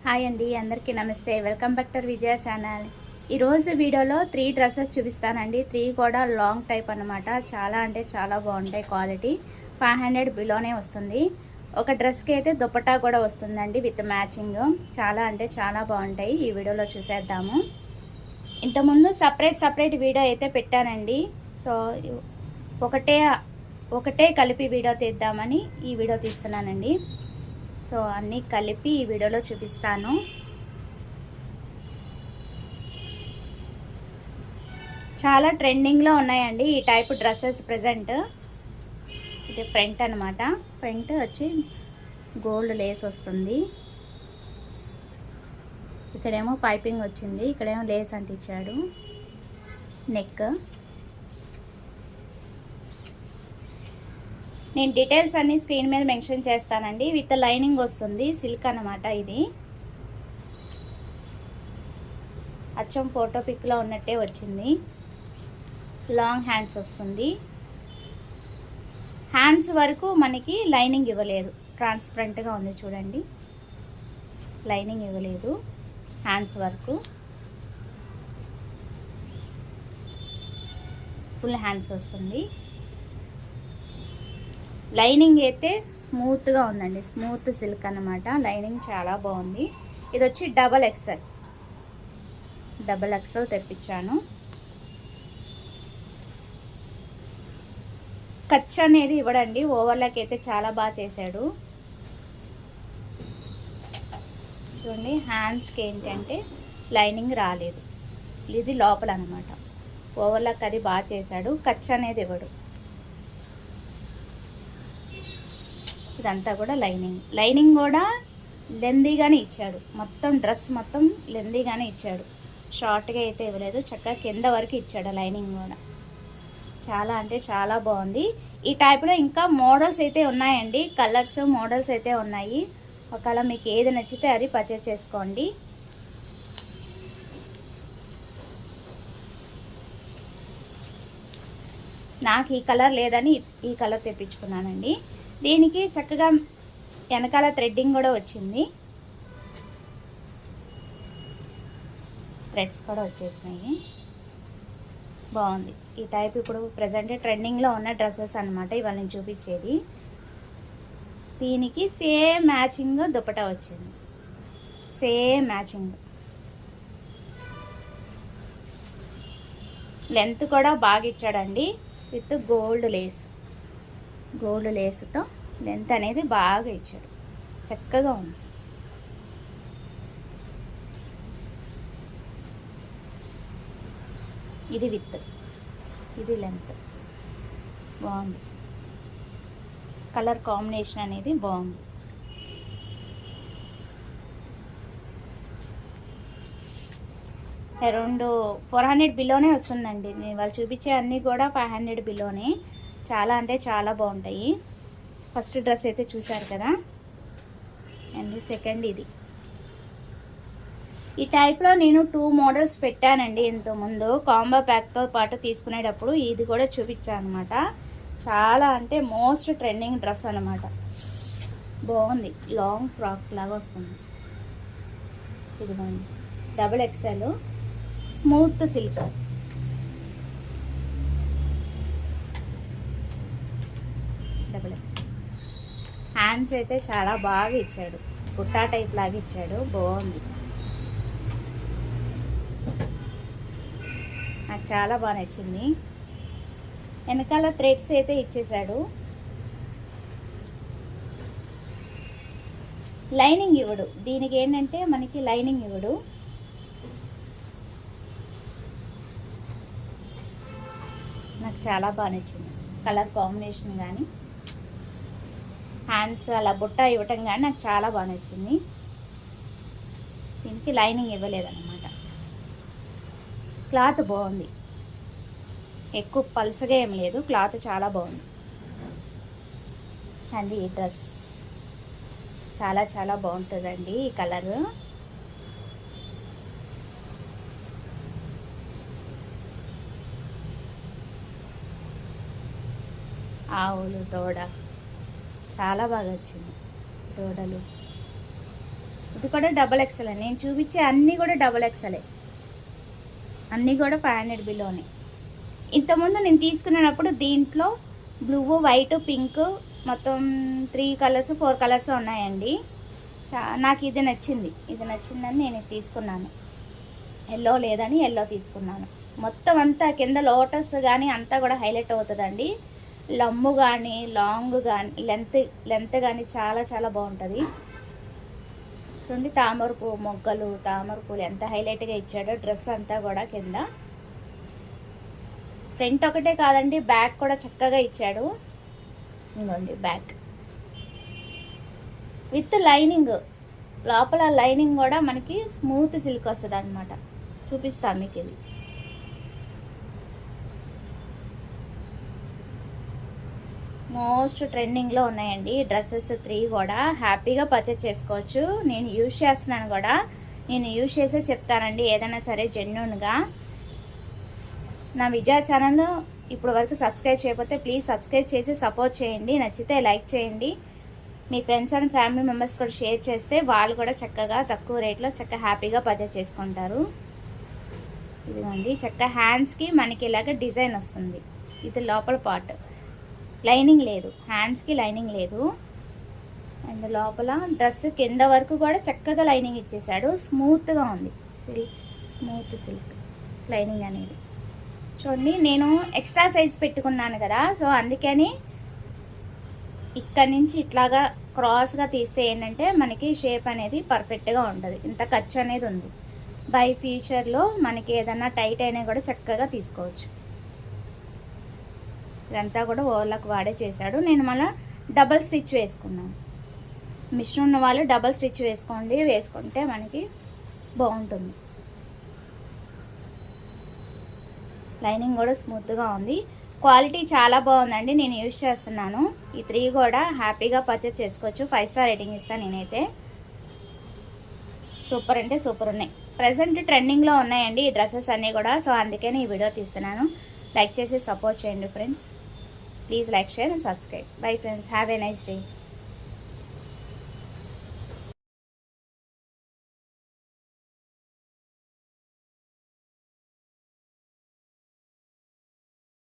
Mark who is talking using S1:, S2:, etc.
S1: Hi అండి, అందరికీ నమస్తే. Welcome back to Vijaya channel. ఈరోజు వీడియోలో 3 డ్రెస్సెస్ చూపిస్తానండి. 3 కూడా లాంగ్ టైప్ అనమాట. చాలా అంటే చాలా బాగుంటాయి. క్వాలిటీ 500 బిలోనే వస్తుంది. ఒక డ్రెస్కి అయితే దుపట్టా కూడా వస్తుందండి విత్ మ్యాచింగ్. చాలా అంటే చాలా బాగుంటాయి. ఈ వీడియోలో చూసేద్దాము. ఇంతకుముందు సపరేట్ వీడియో అయితే పెట్టానండి. సో ఒకటే కలిపి వీడియో తీద్దామని ఈ వీడియో తీస్తున్నానండి. సో అన్నీ కలిపి ఈ వీడియోలో చూపిస్తాను. చాలా ట్రెండింగ్లో ఉన్నాయండి ఈ టైప్ డ్రెస్సెస్ ప్రెజెంట్. ఇది ఫ్రంట్ అనమాట. ఫ్రంట్ వచ్చి గోల్డ్ లేస్ వస్తుంది. ఇక్కడేమో పైపింగ్ వచ్చింది, ఇక్కడేమో లేస్ అంటించాడు. నెక్ నేను డీటెయిల్స్ అన్నీ స్క్రీన్ మీద మెన్షన్ చేస్తానండి. విత్ లైనింగ్ వస్తుంది, సిల్క్ అనమాట. ఇది అచ్చం ఫోటో పిక్లో ఉన్నట్టే వచ్చింది. లాంగ్ హ్యాండ్స్ వస్తుంది. హ్యాండ్స్ వరకు మనకి లైనింగ్ ఇవ్వలేదు, ట్రాన్స్పరెంట్గా ఉంది చూడండి. లైనింగ్ ఇవ్వలేదు హ్యాండ్స్ వరకు. ఫుల్ హ్యాండ్స్ వస్తుంది. లైనింగ్ అయితే స్మూత్గా ఉందండి, స్మూత్ సిల్క్ అన్నమాట. లైనింగ్ చాలా బాగుంది. ఇది వచ్చి డబల్ ఎక్సెల్ తెప్పించాను. కచ్ అనేది ఇవ్వడండి, ఓవర్లాక్ అయితే చాలా బాగా చేశాడు. చూడండి, హ్యాండ్స్కి ఏంటంటే లైనింగ్ రాలేదు, ఇది లోపల అనమాట. ఓవర్లాక్ అది బాగా చేశాడు. కచ్ అనేది ఇవ్వడు. ఇదంతా కూడా లైనింగ్ కూడా లెందీగానే ఇచ్చాడు. మొత్తం డ్రెస్ మొత్తం లెందీగానే ఇచ్చాడు, షార్ట్గా అయితే ఇవ్వలేదు. చక్కగా కింద వరకు ఇచ్చాడు లైనింగ్ కూడా. చాలా అంటే చాలా బాగుంది. ఈ టైప్లో ఇంకా మోడల్స్ అయితే ఉన్నాయండి, కలర్స్ మోడల్స్ అయితే ఉన్నాయి. ఒకవేళ మీకు ఏది నచ్చితే అది పర్చేస్ చేసుకోండి. నాకు ఈ కలర్ లేదని ఈ కలర్ తెప్పించుకున్నానండి. దీనికి చక్కగా వెనకాల థ్రెడ్డింగ్ కూడా వచ్చింది, థ్రెడ్స్ కూడా వచ్చేసినాయి. బాగుంది ఈ టైప్. ఇప్పుడు ప్రజెంట్ ట్రెండింగ్లో ఉన్న డ్రెస్సెస్ అనమాట ఇవాళ నేను చూపించేది. దీనికి సేమ్ మ్యాచింగ్ దుపట్టా వచ్చింది, సేమ్ మ్యాచింగ్. లెంత్ కూడా బాగా ఇచ్చాడండి, విత్ గోల్డ్ లేస్తో లెంత్ అనేది బాగా ఇచ్చాడు. చక్కగా ఉంది. ఇది విత్, ఇది లెంత్ బాగుంది. కలర్ కాంబినేషన్ అనేది బాగుంది. అరౌండ్ 400 బిలోనే వస్తుందండి. నేను వాళ్ళు చూపించే అన్నీ కూడా 500 బిలోనే. చాలా అంటే చాలా బాగుంటాయి. ఫస్ట్ డ్రెస్ అయితే చూసారు కదా, అండ్ సెకండ్ ఇది. ఈ టైప్లో నేను 2 మోడల్స్ పెట్టానండి ఇంతకుముందు. కాంబో ప్యాక్తో పాటు తీసుకునేటప్పుడు ఇది కూడా చూపించాను అనమాట. చాలా అంటే మోస్ట్ ట్రెండింగ్ డ్రెస్ అనమాట. బాగుంది, లాంగ్ ఫ్రాక్ లాగా వస్తుంది. ఇదిగోండి, double excel smooth silk. Hands అయితే చాలా బాగా ఇచ్చాడు, బుట్టా టైప్ లాగా ఇచ్చాడు. బాగుంది, నాకు చాలా బాగా నచ్చింది. వెనకాల థ్రెడ్స్ అయితే ఇచ్చేసాడు. లైనింగ్ ఇవ్వడు దీనికి, ఏంటంటే మనకి లైనింగ్ ఇవ్వడు. నాకు చాలా బాగా నచ్చింది కలర్ కాంబినేషన్ కానీ, హ్యాండ్స్ అలా బుట్ట ఇవ్వటం కానీ నాకు చాలా బాగా నచ్చింది. దీనికి లైనింగ్ ఇవ్వలేదన్నమాట. క్లాత్ బాగుంది, ఎక్కువ పల్సగా ఏం లేదు, క్లాత్ చాలా బాగుంది. అండ్ ఈ డ్రెస్ చాలా చాలా బాగుంటుందండి. ఈ కలర్ ఆవులు, దూడ చాలా బాగా వచ్చింది. దూడలు ఇది కూడా డబల్ ఎక్సెల్. నేను చూపించే అన్నీ కూడా డబల్ ఎక్సెలే, అన్నీ కూడా 500 బిలోనే. ఇంతకుముందు నేను తీసుకునేటప్పుడు దీంట్లో బ్లూ, వైట్, పింక్ మొత్తం 3 కలర్స్ 4 కలర్స్ ఉన్నాయండి. నాకు ఇది నచ్చిందని నేను ఇది తీసుకున్నాను. ఎల్లో లేదని ఎల్లో తీసుకున్నాను. మొత్తం అంతా కింద లోటస్ కానీ అంతా కూడా హైలైట్ అవుతుందండి. లమ్ము కానీ లాంగ్ కానీ లెంత్ కానీ చాలా చాలా బాగుంటుంది. చూడండి తామర పువ్వు మొగ్గలు, తామర పూలు ఎంత హైలైట్గా ఇచ్చాడో. డ్రెస్ అంతా కూడా కింద ఫ్రంట్ ఒకటే కాదండి, బ్యాక్ కూడా చక్కగా ఇచ్చాడు. ఇంకోండి బ్యాక్ విత్ లైనింగ్, లోపల లైనింగ్ కూడా మనకి స్మూత్ సిల్క్ వస్తుంది అనమాట. చూపిస్తాను మీకు ఇది. మోస్ట్ ట్రెండింగ్లో ఉన్నాయండి డ్రెస్సెస్ 3 కూడా. హ్యాపీగా పర్చేస్ చేసుకోవచ్చు. నేను యూజ్ చేస్తున్నాను కూడా, నేను యూజ్ చేసే చెప్తానండి ఏదైనా సరే జెన్యూన్గా. నా విజయ ఛానల్ ఇప్పుడు వరకు సబ్స్క్రైబ్ చేయకపోతే ప్లీజ్ సబ్స్క్రైబ్ చేసి సపోర్ట్ చేయండి. నచ్చితే లైక్ చేయండి. మీ ఫ్రెండ్స్ అండ్ ఫ్యామిలీ మెంబర్స్ కూడా షేర్ చేస్తే వాళ్ళు కూడా చక్కగా తక్కువ రేట్లో చక్కగా హ్యాపీగా పర్చేస్ చేసుకుంటారు. ఇదిగోండి చక్కగా హ్యాండ్స్కి మనకి ఇలాగ డిజైన్ వస్తుంది. ఇది లోపల పార్ట్, లైనింగ్ లేదు, హ్యాండ్స్కి లైనింగ్ లేదు. అండ్ లోపల డ్రెస్ కింద వరకు కూడా చక్కగా లైనింగ్ ఇచ్చేసాడు. స్మూత్గా ఉంది, స్మూత్ సిల్క్ లైనింగ్ అనేది. చూడండి నేను ఎక్స్ట్రా సైజ్ పెట్టుకున్నాను కదా, సో అందుకని ఇక్కడ నుంచి ఇట్లాగా క్రాస్గా తీస్తే ఏంటంటే మనకి షేప్ అనేది పర్ఫెక్ట్గా ఉంటుంది. ఇంత ఖర్చు అనేది ఉంది. బై ఫ్యూచర్లో మనకి ఏదన్నా టైట్ అయినా కూడా చక్కగా తీసుకోవచ్చు. ఇదంతా కూడా ఓవర్లాక్ వాడే చేశాడు. నేను మళ్ళీ డబల్ స్టిచ్ వేసుకున్నాను. మిషన్ ఉన్న వాళ్ళు డబల్ స్టిచ్ వేసుకుంటే మనకి బాగుంటుంది. లైనింగ్ కూడా స్మూత్గా ఉంది. క్వాలిటీ చాలా బాగుందండి. నేను యూజ్ చేస్తున్నాను. ఈ 3 కూడా హ్యాపీగా పర్చేస్ చేసుకోవచ్చు. 5 స్టార్ రేటింగ్ ఇస్తాను నేనైతే. సూపర్ అంటే సూపర్ ఉన్నాయి. ప్రజెంట్ ట్రెండింగ్లో ఉన్నాయండి ఈ డ్రెస్సెస్ అన్నీ కూడా. సో అందుకని ఈ వీడియో తీస్తున్నాను. లైక్ చేసి సపోర్ట్ చేయండి friends. Please like, share and subscribe. Bye friends, have a nice day.